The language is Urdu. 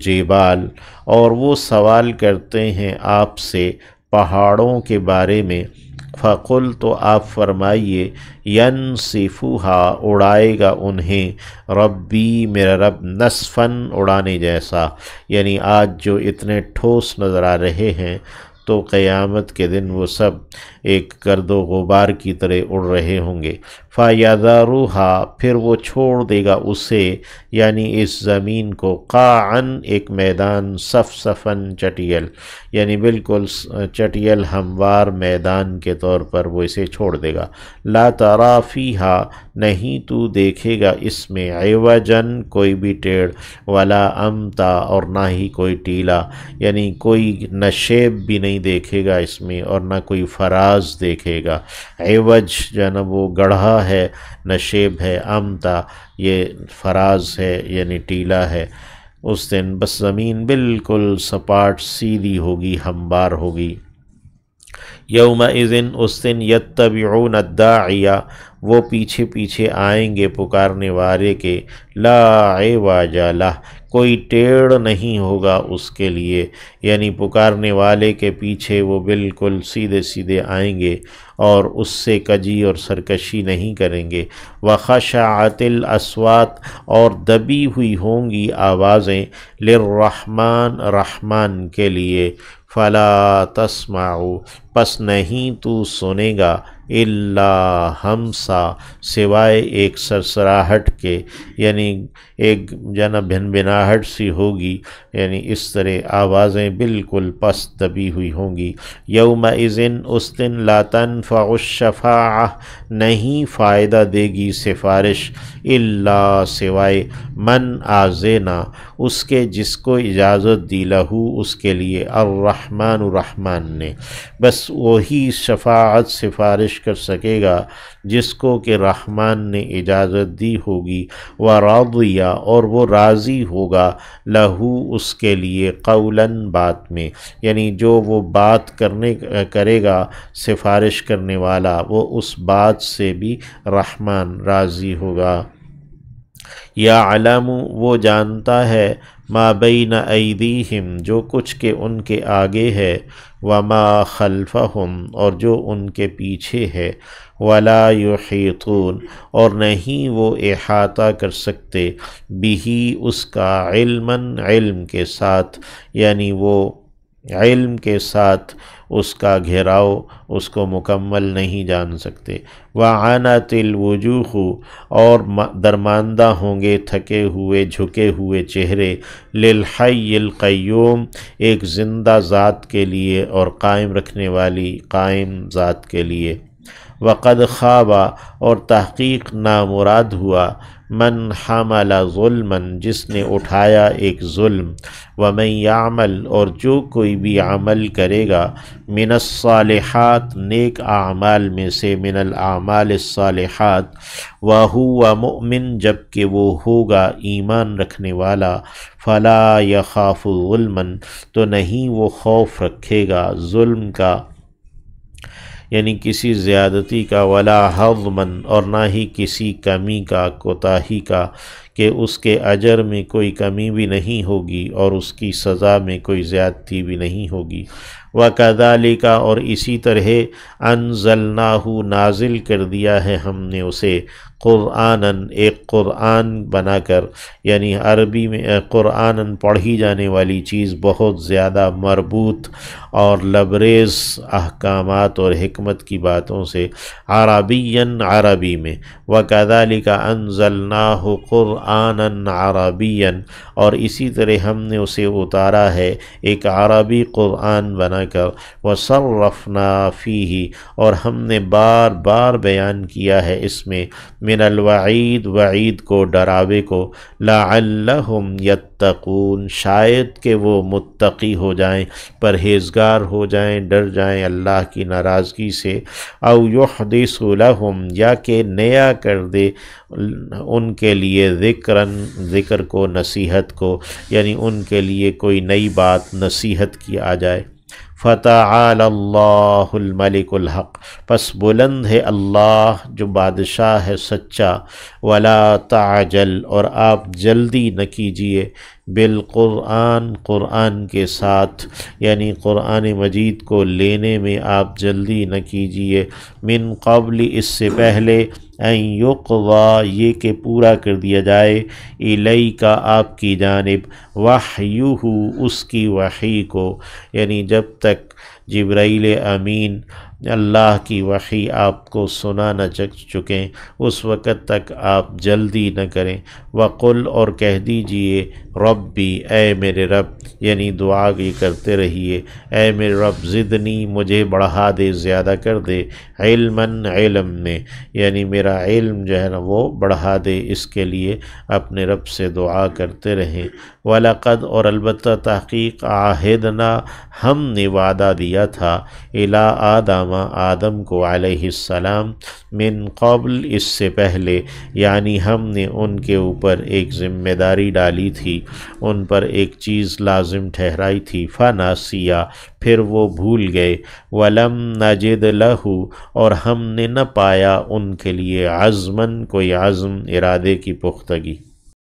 الجبال، اور وہ سوال کرتے ہیں آپ سے پہاڑوں کے بارے میں، فقل تو آپ فرمائیے ینسفھا اڑائے گا انہیں ربی میرا رب نسفاً اڑانے جیسا، یعنی آج جو اتنے ٹھوس نظر آ رہے ہیں تو قیامت کے دن وہ سب ایک گرد و غبار کی طرح اڑ رہے ہوں گے۔ فَيَذَرُهَا پھر وہ چھوڑ دے گا اسے، یعنی اس زمین کو، قاعاً ایک میدان، صفصفاً چٹیل، یعنی بالکل چٹیل ہموار میدان کے طور پر وہ اسے چھوڑ دے گا۔ لا ترى فیہا نہیں تو دیکھے گا اس میں عوجاً کوئی بھی ٹیڑھ، ولا امتا اور نہ ہی کوئی ٹیلا، یعنی کوئی نشیب بھی نہیں دیکھے گا اس میں اور نہ کوئی فراز دیکھے گا۔ عوج جنب وہ گڑھا ہے، نشیب ہے، امتا یہ فراز ہے یعنی ٹیلا ہے۔ اس دن بس زمین بالکل سپاٹ سیدھی ہوگی، ہموار ہوگی۔ یومئذ اس دن یتبعون الداعی وہ پیچھے پیچھے آئیں گے پکارنے والے کے، لا عوج لہ کوئی ٹیڑھ نہیں ہوگا اس کے لیے، یعنی پکارنے والے کے پیچھے وہ بالکل سیدھے سیدھے آئیں گے اور اس سے کجی اور سرکشی نہیں کریں گے۔ وخشعت الاصوات اور دبی ہوئی ہوں گی آوازیں، للرحمن رحمان کے لیے، فلا تسمع پس نہیں تو سنے گا، الا ہمسا سوائے ایک سرسراہٹ کے، یعنی ایک بھنبھناہٹ سی ہوگی، یعنی اس طرح آوازیں بالکل پست دبی ہوئی ہوں گی۔ یومئذ اس دن لا تنفع الشفاعہ نہیں فائدہ دے گی سفارش، الا سوائے من آذینا اس کے جس کو اجازت دی، لہو اس کے لیے، الرحمن رحمان نے، بس وہی شفاعت سفارش کر سکے گا جس کو کہ رحمان نے اجازت دی ہوگی، ورضی اور وہ راضی ہوگا، لہو اس کے لیے، قولاً بات میں، یعنی جو وہ بات کرے گا سفارش کرنے والا وہ اس بات سے بھی رحمان راضی ہوگا۔ یعلم وہ جانتا ہے، ما بین ایدیہم جو کچھ کہ ان کے آگے ہے، وما خلفہم اور جو ان کے پیچھے ہے، ولا یحیطون اور نہیں وہ احاطہ کر سکتے، بہی اس کا، علماً علم کے ساتھ، یعنی وہ علم کے ساتھ اس کا گھیراؤ اس کو مکمل نہیں جان سکتے۔ وعنت الوجوہ اور درماندہ ہوں گے تھکے ہوئے جھکے ہوئے چہرے، للحی القیوم ایک زندہ ذات کے لیے اور قائم رکھنے والی قائم ذات کے لیے۔ وقد خواب اور تحقیق نامراد ہوا، من حمل ظلما جس نے اٹھایا ایک ظلم، ومن یعمل اور جو کوئی بھی عمل کرے گا، من الصالحات نیک اعمال میں سے، من الاعمال الصالحات، وہو مؤمن جبکہ وہ ہوگا ایمان رکھنے والا، فلا یخاف ظلما تو نہیں وہ خوف رکھے گا ظلم کا، یعنی کسی زیادتی کا، ولا ہضما اور نہ ہی کسی کمی کا، کوتاہی کا، کہ اس کے اجر میں کوئی کمی بھی نہیں ہوگی اور اس کی سزا میں کوئی زیادتی بھی نہیں ہوگی۔ وَكَذَلِكَ اور اسی طرح، انزلناہ نازل کر دیا ہے ہم نے اسے، قرآناً ایک قرآن بنا کر، یعنی عربی میں قرآناً پڑھی جانے والی چیز بہت زیادہ مربوط اور لبریز احکامات اور حکمت کی باتوں سے، عربیاً عربی میں، وَكَذَلِكَ أَنزَلْنَاهُ قُرْآنًا عَرَبِيًّا اور اسی طرح ہم نے اسے اتارا ہے ایک عربی قرآن بنا کر، وَصَرَّفْنَا فِيهِ اور ہم نے بار بار بیان کیا ہے اس میں، من الوعید وعید کو، ڈراوے کو، لعلہم یتقون شاید کہ وہ متقی ہو جائیں، پرہیزگار ہو جائیں، ڈر جائیں اللہ کی ناراضگی سے، او یحدث لہم یا کہ نیا کر دے ان کے لیے، ذکر کو، نصیحت کو، یعنی ان کے لیے کوئی نئی بات نصیحت کی آ جائے۔ فتعالی اللہ الملک الحق پس بلند ہے اللہ جو بادشاہ ہے سچا، ولا تعجل اور آپ جلدی نہ کیجیے، بالقرآن، قرآن کے ساتھ، یعنی قرآن مجید کو لینے میں آپ جلدی نہ کیجیے، من قبل اس سے پہلے، ان یقضی یہ کہ پورا کر دیا جائے، الیک آپ کی جانب، وحیہ اس کی وحی کو، یعنی جب تک جبرائیل امین اللہ کی وحی آپ کو سنا نہ چکیں اس وقت تک آپ جلدی نہ کریں۔ وقل اور کہہ دیجئے، ربی اے میرے رب، یعنی دعا بھی کرتے رہیے، اے میرے رب زدنی مجھے بڑھا دے، زیادہ کر دے، علماً علم میں، یعنی میرا علم جو ہے نا وہ بڑھا دے، اس کے لیے اپنے رب سے دعا کرتے رہیں۔ وَلَقَدْ اور البتہ تحقیق عَاہِدْنَا ہم نے وعدہ دیا تھا، اِلیٰ آدم آدم کو علیہ السلام، من قبل اس سے پہلے، یعنی ہم نے ان کے اوپر ایک ذمہ داری ڈالی تھی، ان پر ایک چیز لازم ٹھہرائی تھی، فناسیا پھر وہ بھول گئے، ولم نجد لہ اور ہم نے نہ پایا ان کے لیے عزماً کوئی عزم، ارادے کی پختگی۔